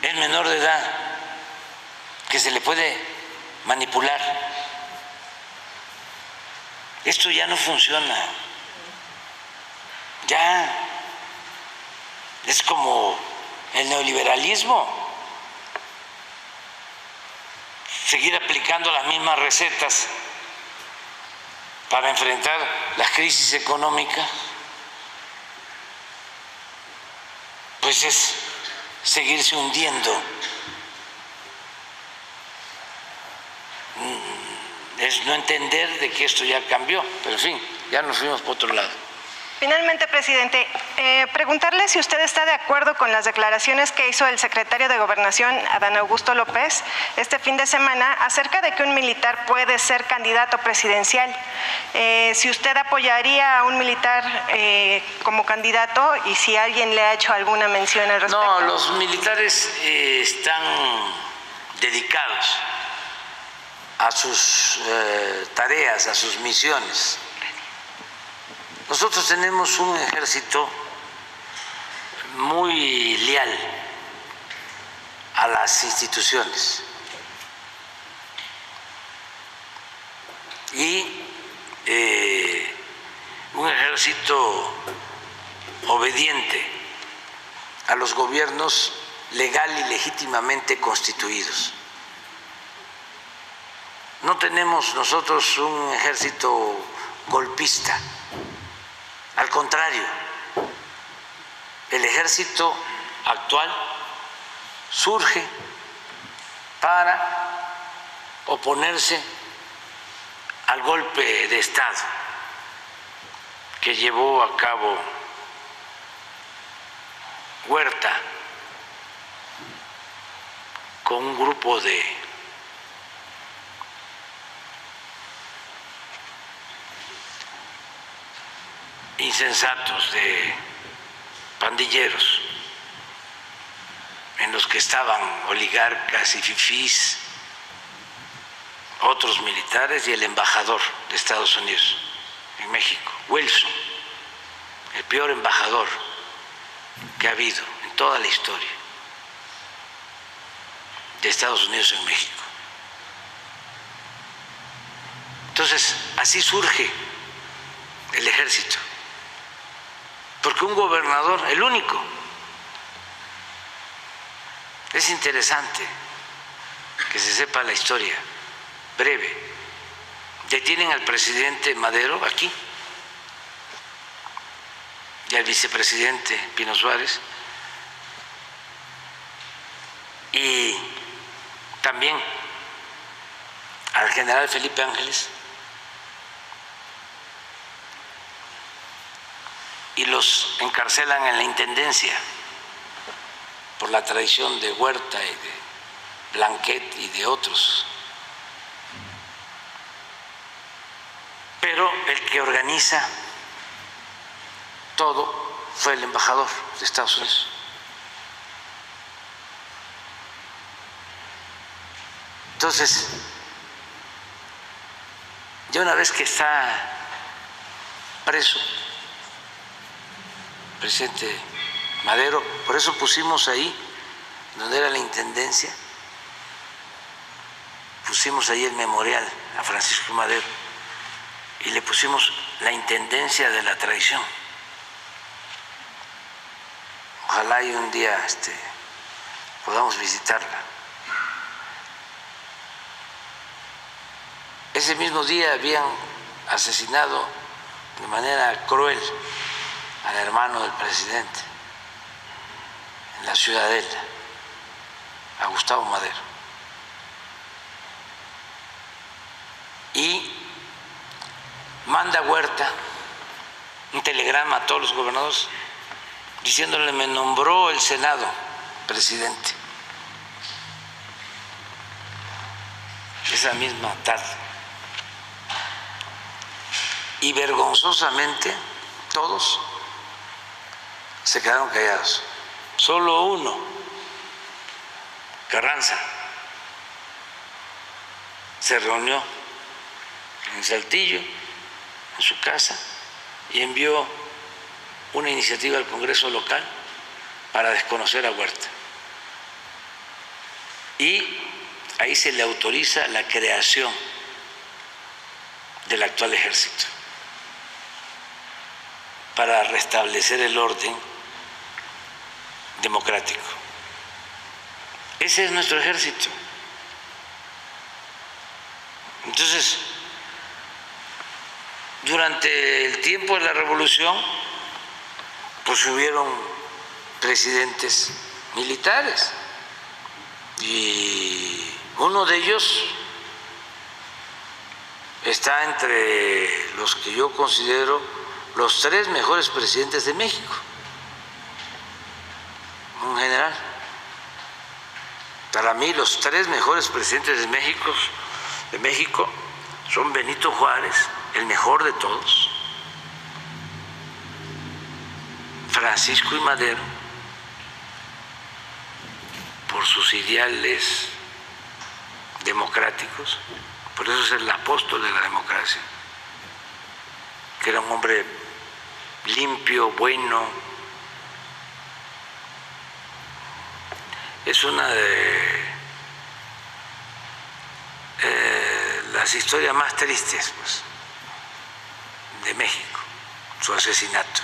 es menor de edad, que se le puede manipular. Esto ya no funciona. Ya es como el neoliberalismo. Seguir aplicando las mismas recetas para enfrentar las crisis económicas, pues es seguirse hundiendo. Es no entender de que esto ya cambió, pero en fin, ya nos fuimos por otro lado. Finalmente, presidente, preguntarle si usted está de acuerdo con las declaraciones que hizo el secretario de Gobernación, Adán Augusto López, este fin de semana, acerca de que un militar puede ser candidato presidencial. Si usted apoyaría a un militar como candidato y si alguien le ha hecho alguna mención al respecto. No, los militares están dedicados a sus tareas, a sus misiones. Nosotros tenemos un ejército muy leal a las instituciones y un ejército obediente a los gobiernos legal y legítimamente constituidos. No tenemos nosotros un ejército golpista. Al contrario, el ejército actual surge para oponerse al golpe de Estado que llevó a cabo Huerta con un grupo de insensatos, de pandilleros, en los que estaban oligarcas y fifís, otros militares y el embajador de Estados Unidos en México, Wilson, el peor embajador que ha habido en toda la historia de Estados Unidos en México. Entonces, así surge el ejército. Porque un gobernador, el único, es interesante que se sepa la historia breve. Detienen al presidente Madero aquí y al vicepresidente Pino Suárez y también al general Felipe Ángeles, y los encarcelan en la intendencia por la traición de Huerta y de Blanquet y de otros. Pero el que organiza todo fue el embajador de Estados Unidos. Entonces, ya una vez que está preso el presidente Madero, por eso pusimos ahí, donde era la intendencia, pusimos ahí el memorial a Francisco Madero y le pusimos la intendencia de la traición. Ojalá y un día podamos visitarla. Ese mismo día habían asesinado de manera cruel al hermano del presidente en la Ciudadela, a Gustavo Madero. Y manda Huerta un telegrama a todos los gobernadores diciéndole: me nombró el Senado presidente. Esa misma tarde. Y vergonzosamente todos se quedaron callados. Solo uno, Carranza, se reunió en Saltillo, en su casa, y envió una iniciativa al Congreso local para desconocer a Huerta. y ahí se le autoriza la creación del actual ejército para restablecer el orden democrático. Ese es nuestro ejército. Entonces, durante el tiempo de la revolución, pues hubieron presidentes militares y uno de ellos está entre los que yo considero los 3 mejores presidentes de México. Un general. Para mí los 3 mejores presidentes de México son Benito Juárez, el mejor de todos, Francisco I. Madero, por sus ideales democráticos, por eso es el apóstol de la democracia, que era un hombre limpio, bueno. Es una de las historias más tristes, pues, de México, su asesinato.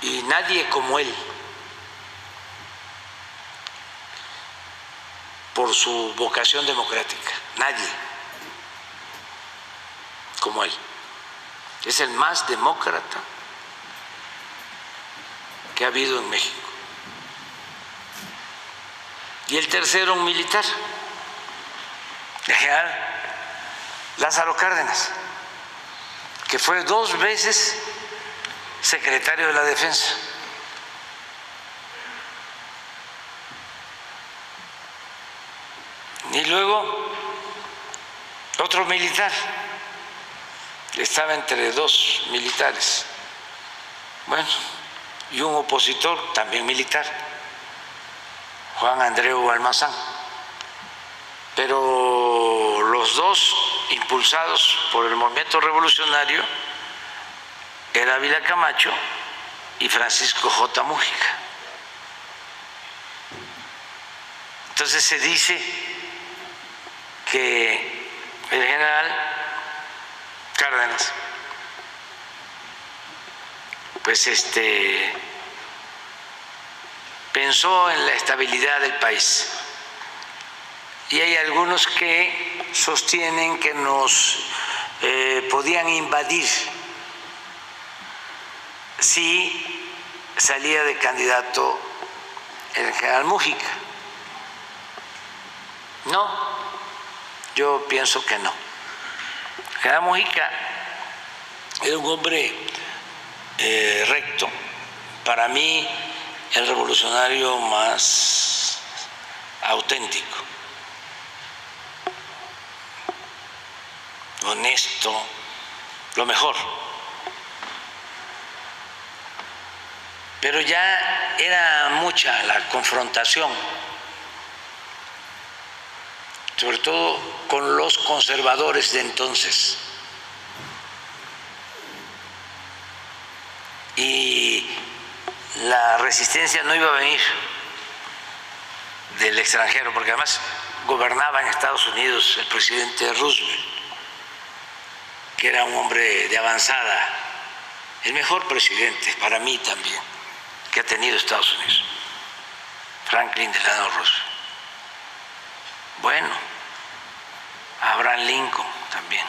Y nadie como él, por su vocación democrática, nadie como él. Es el más demócrata que ha habido en México. Y el tercero, un militar, el general Lázaro Cárdenas, que fue 2 veces secretario de la Defensa. Y luego otro militar, estaba entre 2 militares, bueno, y un opositor también militar, Juan Andreu Almazán, pero los 2 impulsados por el movimiento revolucionario era Ávila Camacho y Francisco J. Múgica. Entonces se dice que el general Cárdenas pues pensó en la estabilidad del país, y hay algunos que sostienen que nos podían invadir si salía de candidato el general Múgica. No, yo pienso que no. El general Múgica era un hombre recto, para mí el revolucionario más auténtico, honesto, lo mejor. Pero ya era mucha la confrontación, sobre todo con los conservadores de entonces. Y la resistencia no iba a venir del extranjero, porque además gobernaba en Estados Unidos el presidente Roosevelt, que era un hombre de avanzada, el mejor presidente para mí también que ha tenido Estados Unidos, Franklin Delano Roosevelt. Bueno, Abraham Lincoln también,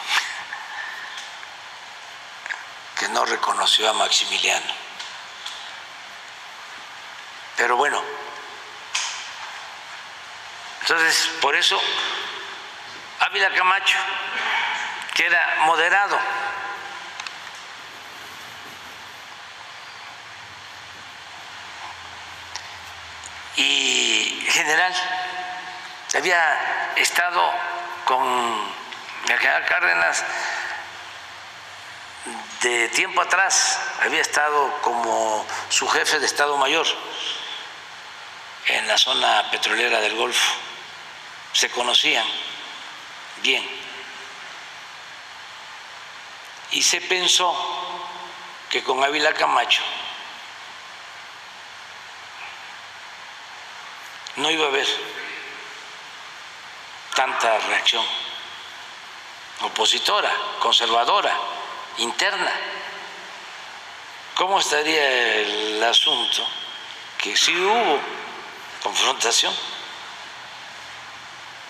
que no reconoció a Maximiliano. Pero bueno, entonces por eso Ávila Camacho, que era moderado, y general, había estado con el general Cárdenas de tiempo atrás, había estado como su jefe de Estado Mayor en la zona petrolera del Golfo, se conocían bien, y se pensó que con Ávila Camacho no iba a haber tanta reacción opositora, conservadora, interna. ¿Cómo estaría el asunto? Que sí hubo confrontación,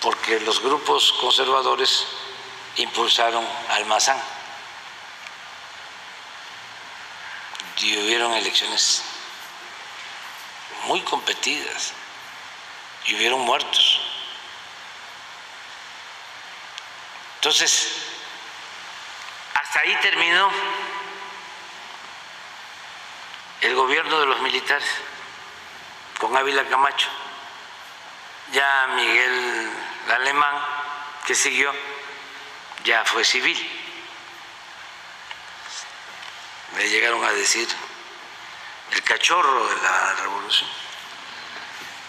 porque los grupos conservadores impulsaron a Almazán y hubieron elecciones muy competidas y hubieron muertos. Entonces, hasta ahí terminó el gobierno de los militares con Ávila Camacho. Ya Miguel Alemán, que siguió, ya fue civil. Le llegaron a decir el cachorro de la revolución.